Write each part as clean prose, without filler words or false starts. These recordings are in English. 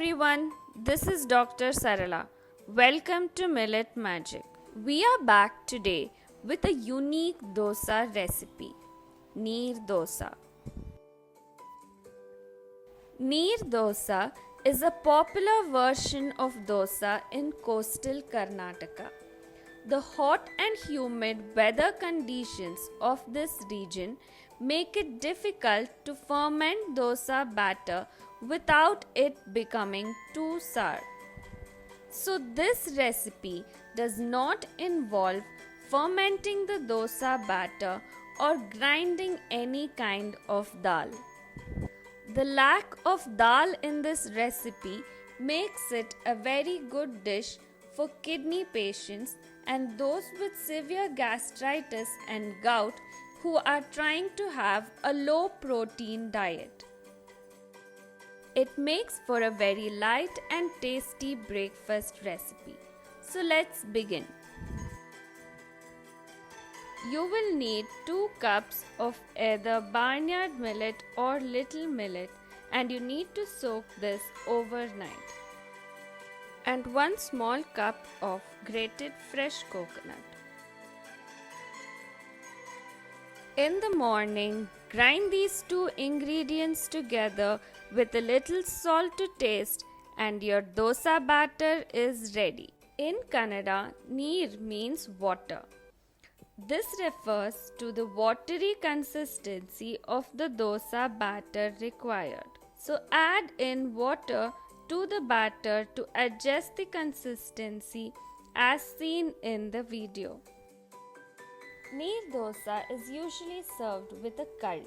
everyone, this is Dr. Sarala. Welcome to Millet Magic. We are back today with a unique dosa recipe, Neer Dosa. Neer Dosa is a popular version of dosa in coastal Karnataka. The hot and humid weather conditions of this region make it difficult to ferment dosa batter without it becoming too sour. So this recipe does not involve fermenting the dosa batter or grinding any kind of dal. The lack of dal in this recipe makes it a very good dish for kidney patients and those with severe gastritis and gout who are trying to have a low protein diet. It makes for a very light and tasty breakfast recipe. So let's begin. You will need 2 cups of either Barnyard millet or little millet, and you need to soak this overnight. And 1 small cup of grated fresh coconut. In the morning, grind these 2 ingredients together with a little salt to taste and your dosa batter is ready. In Kannada, neer means water. This refers to the watery consistency of the dosa batter required. So add in water to the batter to adjust the consistency as seen in the video. Neer dosa is usually served with a curry.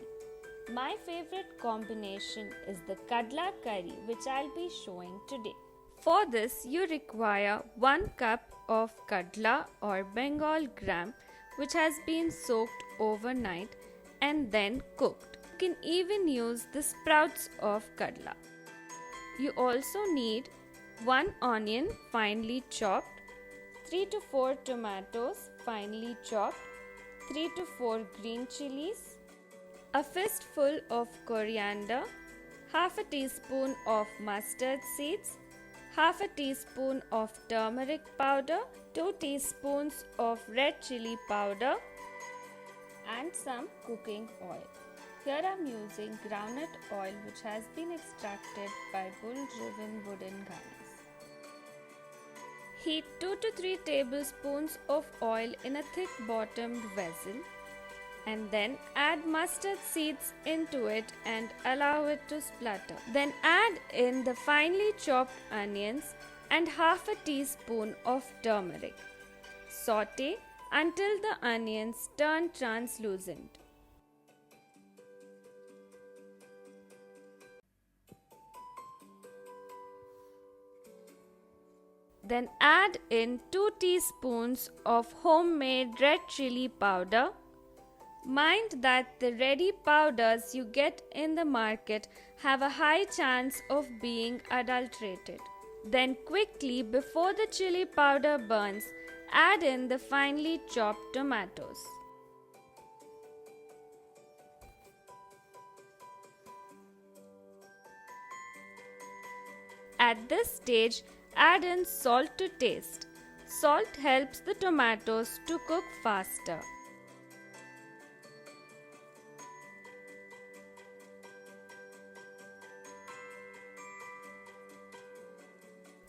My favorite combination is the Kadla curry, which I'll be showing today. For this, you require 1 cup of Kadla or Bengal gram, which has been soaked overnight and then cooked. You can even use the sprouts of Kadla. You also need 1 onion finely chopped, 3 to 4 tomatoes finely chopped, 3 to 4 green chilies, a fistful of coriander, half a teaspoon of mustard seeds, half a teaspoon of turmeric powder, 2 teaspoons of red chili powder, and some cooking oil. Here I am using groundnut oil which has been extracted by bull-driven wooden galleys. Heat 2 to 3 tablespoons of oil in a thick bottomed vessel and then add mustard seeds into it and allow it to splutter. Then add in the finely chopped onions and half a teaspoon of turmeric. Saute until the onions turn translucent. Then add in 2 teaspoons of homemade red chili powder. Mind that the ready powders you get in the market have a high chance of being adulterated. Then quickly, before the chili powder burns, add in the finely chopped tomatoes. At this stage, add in salt to taste. Salt helps the tomatoes to cook faster.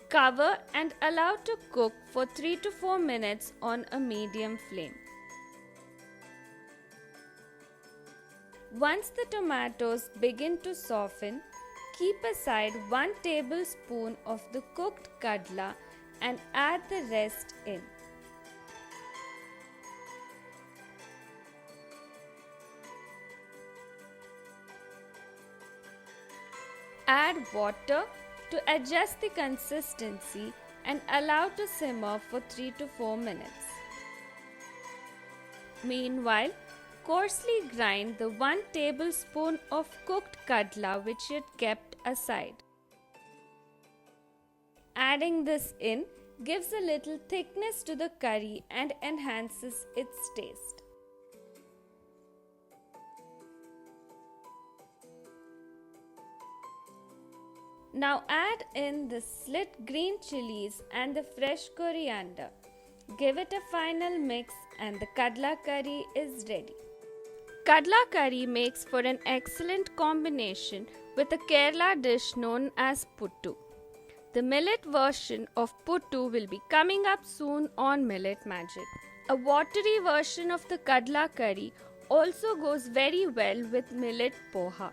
Cover and allow to cook for 3 to 4 minutes on a medium flame. Once the tomatoes begin to soften, keep aside 1 tablespoon of the cooked kadla and add the rest in. Add water to adjust the consistency and allow to simmer for 3 to 4 minutes. Meanwhile, coarsely grind the 1 tablespoon of cooked kadla which you had kept aside. Adding this in gives a little thickness to the curry and enhances its taste. Now add in the slit green chilies and the fresh coriander. Give it a final mix and the Kadla curry is ready. Kadla curry makes for an excellent combination with a Kerala dish known as puttu. The millet version of puttu will be coming up soon on Millet Magic. A watery version of the Kadla curry also goes very well with millet poha.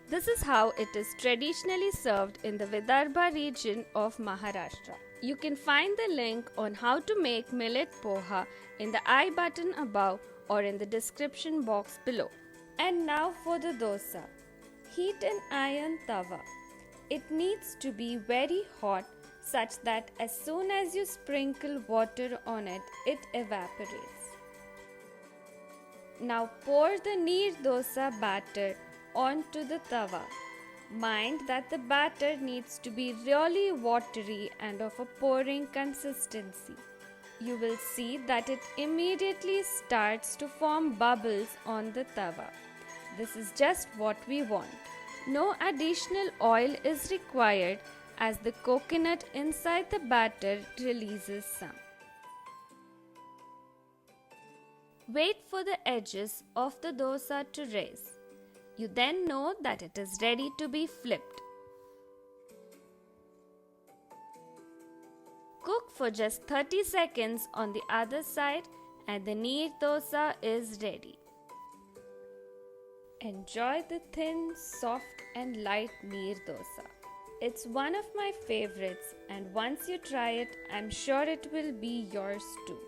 This is how it is traditionally served in the Vidarbha region of Maharashtra. You can find the link on how to make millet poha in the I button above or in the description box below. And now for the dosa. Heat an iron tawa. It needs to be very hot such that as soon as you sprinkle water on it, it evaporates. Now pour the neer dosa batter onto the tawa. Mind that the batter needs to be really watery and of a pouring consistency. You will see that it immediately starts to form bubbles on the tawa. This is just what we want. No additional oil is required as the coconut inside the batter releases some. Wait for the edges of the dosa to raise. You then know that it is ready to be flipped. Cook for just 30 seconds on the other side and the neer dosa is ready. Enjoy the thin, soft and light neer dosa. It's one of my favorites and once you try it, I'm sure it will be yours too.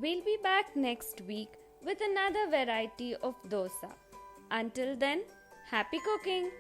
We'll be back next week with another variety of dosa. Until then, happy cooking!